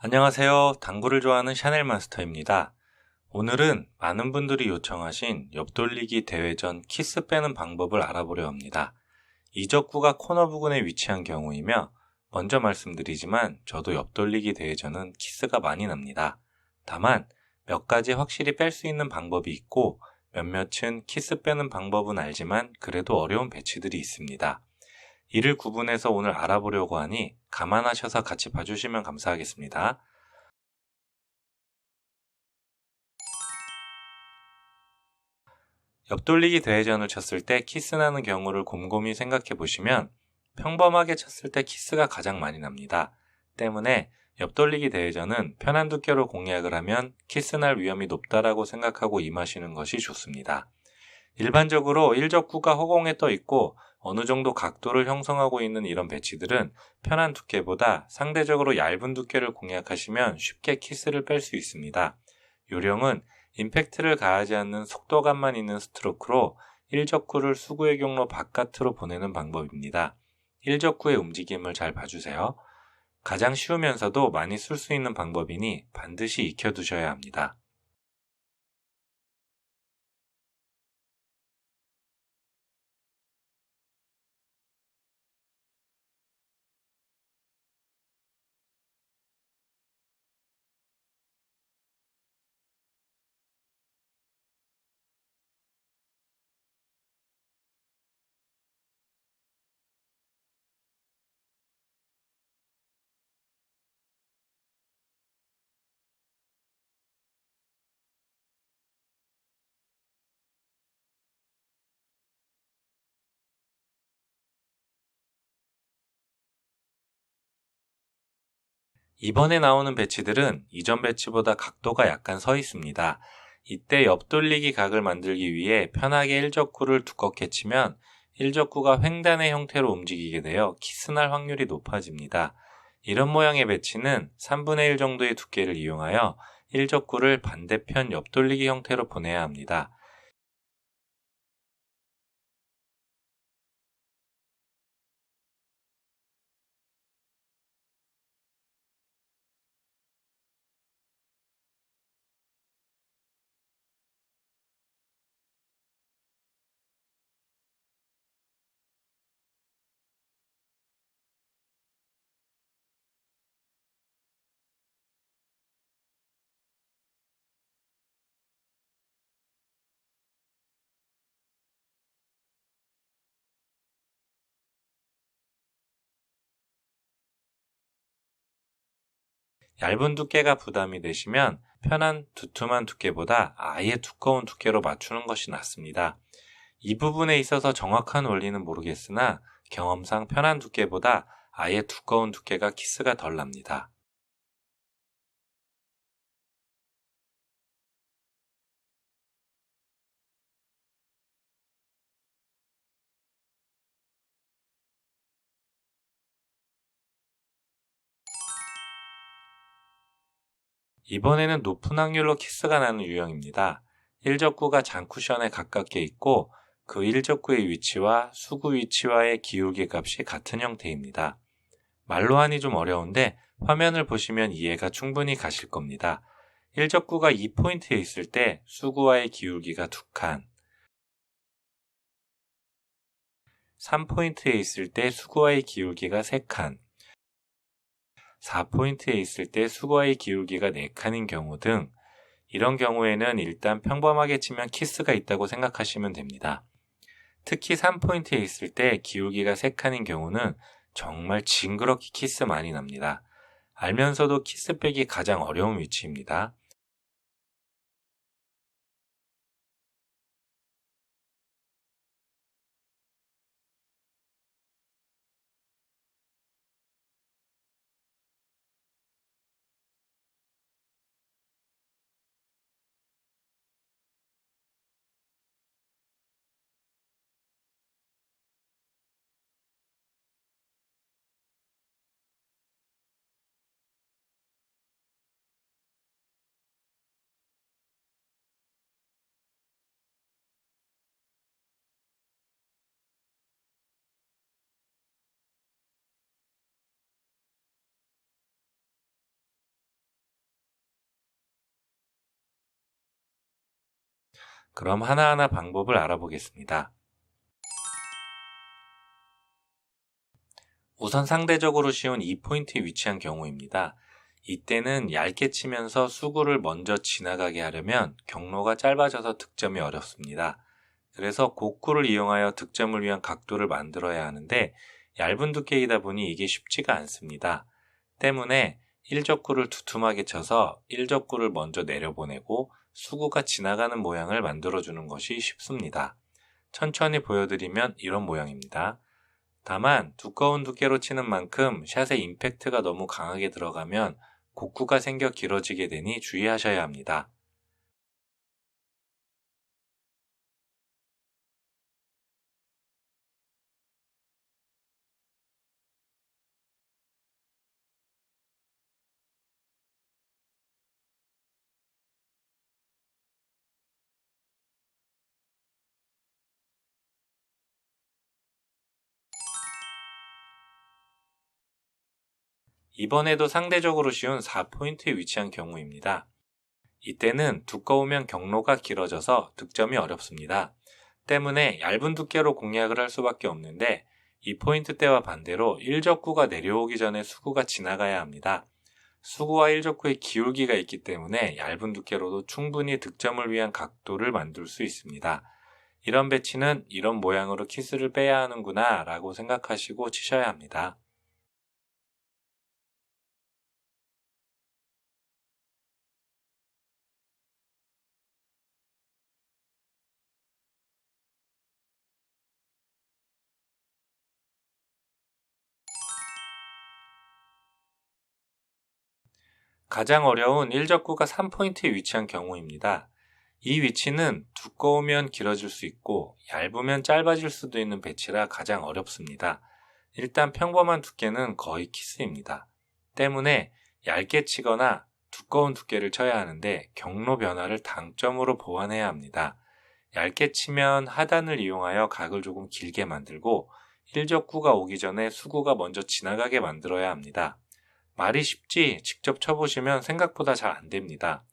안녕하세요. 당구를 좋아하는 샤넬 마스터입니다. 오늘은 많은 분들이 요청하신 옆돌리기 대회 전 키스 빼는 방법을 알아보려 합니다. 이적구가 코너 부근에 위치한 경우이며 먼저 말씀드리지만 저도 옆돌리기 대회전은 키스가 많이 납니다. 다만 몇 가지 확실히 뺄 수 있는 방법이 있고 몇몇은 키스 빼는 방법은 알지만 그래도 어려운 배치들이 있습니다. 이를 구분해서 오늘 알아보려고 하니 감안하셔서 같이 봐주시면 감사하겠습니다. 옆돌리기 대회전을 쳤을 때 키스나는 경우를 곰곰이 생각해 보시면 평범하게 쳤을 때 키스가 가장 많이 납니다. 때문에 옆돌리기 대회전은 편한 두께로 공략을 하면 키스날 위험이 높다라고 생각하고 임하시는 것이 좋습니다. 일반적으로 일적구가 허공에 떠 있고 어느 정도 각도를 형성하고 있는 이런 배치들은 편한 두께보다 상대적으로 얇은 두께를 공략하시면 쉽게 키스를 뺄 수 있습니다. 요령은 임팩트를 가하지 않는 속도감만 있는 스트로크로 일적구를 수구의 경로 바깥으로 보내는 방법입니다. 일적구의 움직임을 잘 봐주세요. 가장 쉬우면서도 많이 쓸 수 있는 방법이니 반드시 익혀두셔야 합니다. 이번에 나오는 배치들은 이전 배치보다 각도가 약간 서 있습니다. 이때 옆돌리기 각을 만들기 위해 편하게 일적구를 두껍게 치면 일적구가 횡단의 형태로 움직이게 되어 키스날 확률이 높아집니다. 이런 모양의 배치는 3분의 1 정도의 두께를 이용하여 일적구를 반대편 옆돌리기 형태로 보내야 합니다. 얇은 두께가 부담이 되시면 편한 두툼한 두께보다 아예 두꺼운 두께로 맞추는 것이 낫습니다. 이 부분에 있어서 정확한 원리는 모르겠으나 경험상 편한 두께보다 아예 두꺼운 두께가 키스가 덜 납니다. 이번에는 높은 확률로 키스가 나는 유형입니다. 일적구가 잔쿠션에 가깝게 있고 그 일적구의 위치와 수구 위치와의 기울기 값이 같은 형태입니다. 말로 하니 좀 어려운데 화면을 보시면 이해가 충분히 가실 겁니다. 일적구가 2포인트에 있을 때 수구와의 기울기가 2칸, 3포인트에 있을 때 수구와의 기울기가 3칸, 4포인트에 있을 때 수구와의 기울기가 4칸인 경우 등 이런 경우에는 일단 평범하게 치면 키스가 있다고 생각하시면 됩니다. 특히 3포인트에 있을 때 기울기가 3칸인 경우는 정말 징그럽게 키스 많이 납니다. 알면서도 키스 빼기 가장 어려운 위치입니다. 그럼 하나하나 방법을 알아보겠습니다. 우선 상대적으로 쉬운 2포인트에 위치한 경우입니다. 이때는 얇게 치면서 수구를 먼저 지나가게 하려면 경로가 짧아져서 득점이 어렵습니다. 그래서 곡구를 이용하여 득점을 위한 각도를 만들어야 하는데 얇은 두께이다 보니 이게 쉽지가 않습니다. 때문에 1적구를 두툼하게 쳐서 1적구를 먼저 내려보내고 수구가 지나가는 모양을 만들어주는 것이 쉽습니다. 천천히 보여드리면 이런 모양입니다. 다만 두꺼운 두께로 치는 만큼 샷의 임팩트가 너무 강하게 들어가면 곡구가 생겨 길어지게 되니 주의하셔야 합니다. 이번에도 상대적으로 쉬운 4포인트에 위치한 경우입니다. 이때는 두꺼우면 경로가 길어져서 득점이 어렵습니다. 때문에 얇은 두께로 공략을 할 수밖에 없는데 이 포인트 때와 반대로 1적구가 내려오기 전에 수구가 지나가야 합니다. 수구와 1적구의 기울기가 있기 때문에 얇은 두께로도 충분히 득점을 위한 각도를 만들 수 있습니다. 이런 배치는 이런 모양으로 키스를 빼야 하는구나 라고 생각하시고 치셔야 합니다. 가장 어려운 1적구가 3포인트에 위치한 경우입니다. 이 위치는 두꺼우면 길어질 수 있고 얇으면 짧아질 수도 있는 배치라 가장 어렵습니다. 일단 평범한 두께는 거의 키스입니다. 때문에 얇게 치거나 두꺼운 두께를 쳐야 하는데 경로 변화를 당점으로 보완해야 합니다. 얇게 치면 하단을 이용하여 각을 조금 길게 만들고 1적구가 오기 전에 수구가 먼저 지나가게 만들어야 합니다. 말이 쉽지 직접 쳐보시면 생각보다 잘 안 됩니다.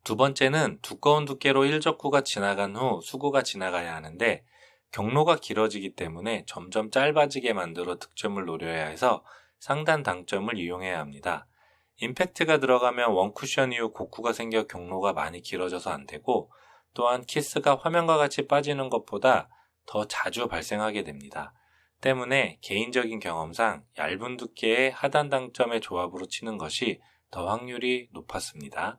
두 번째는 두꺼운 두께로 1적구가 지나간 후 수구가 지나가야 하는데 경로가 길어지기 때문에 점점 짧아지게 만들어 득점을 노려야 해서 상단 당점을 이용해야 합니다. 임팩트가 들어가면 원쿠션 이후 곡구가 생겨 경로가 많이 길어져서 안 되고 또한 키스가 화면과 같이 빠지는 것보다 더 자주 발생하게 됩니다. 때문에 개인적인 경험상 얇은 두께의 하단 당점의 조합으로 치는 것이 더 확률이 높았습니다.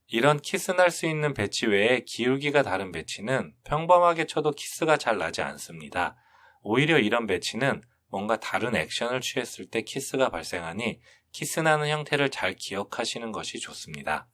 이런 키스 날 수 있는 배치 외에 기울기가 다른 배치는 평범하게 쳐도 키스가 잘 나지 않습니다. 오히려 이런 배치는 뭔가 다른 액션을 취했을 때 키스가 발생하니 키스 나는 형태를 잘 기억하시는 것이 좋습니다.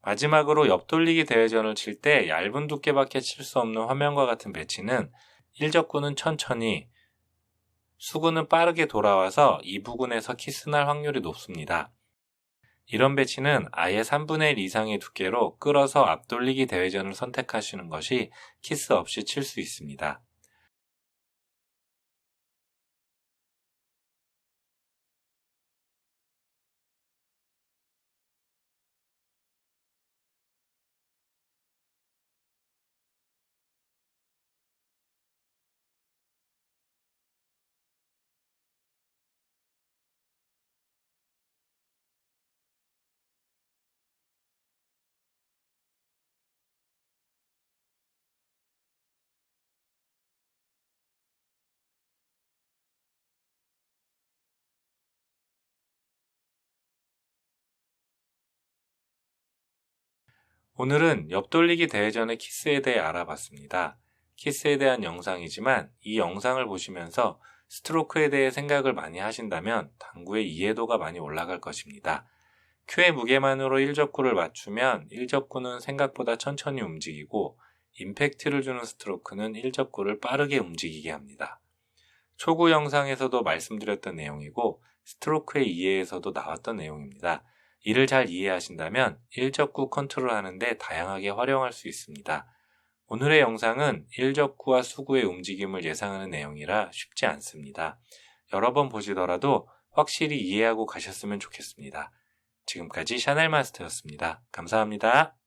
마지막으로 옆돌리기 대회전을 칠 때 얇은 두께밖에 칠 수 없는 화면과 같은 배치는 1적구는 천천히, 수구는 빠르게 돌아와서 이 부근에서 키스날 확률이 높습니다. 이런 배치는 아예 3분의 1 이상의 두께로 끌어서 앞돌리기 대회전을 선택하시는 것이 키스 없이 칠 수 있습니다. 오늘은 옆돌리기 대회전의 키스에 대해 알아봤습니다. 키스에 대한 영상이지만 이 영상을 보시면서 스트로크에 대해 생각을 많이 하신다면 당구의 이해도가 많이 올라갈 것입니다. 큐의 무게만으로 1적구를 맞추면 1적구는 생각보다 천천히 움직이고 임팩트를 주는 스트로크는 1적구를 빠르게 움직이게 합니다. 초구 영상에서도 말씀드렸던 내용이고 스트로크의 이해에서도 나왔던 내용입니다. 이를 잘 이해하신다면 1적구 컨트롤하는 데 다양하게 활용할 수 있습니다. 오늘의 영상은 1적구와 수구의 움직임을 예상하는 내용이라 쉽지 않습니다. 여러 번 보시더라도 확실히 이해하고 가셨으면 좋겠습니다. 지금까지 샤넬 마스터였습니다. 감사합니다.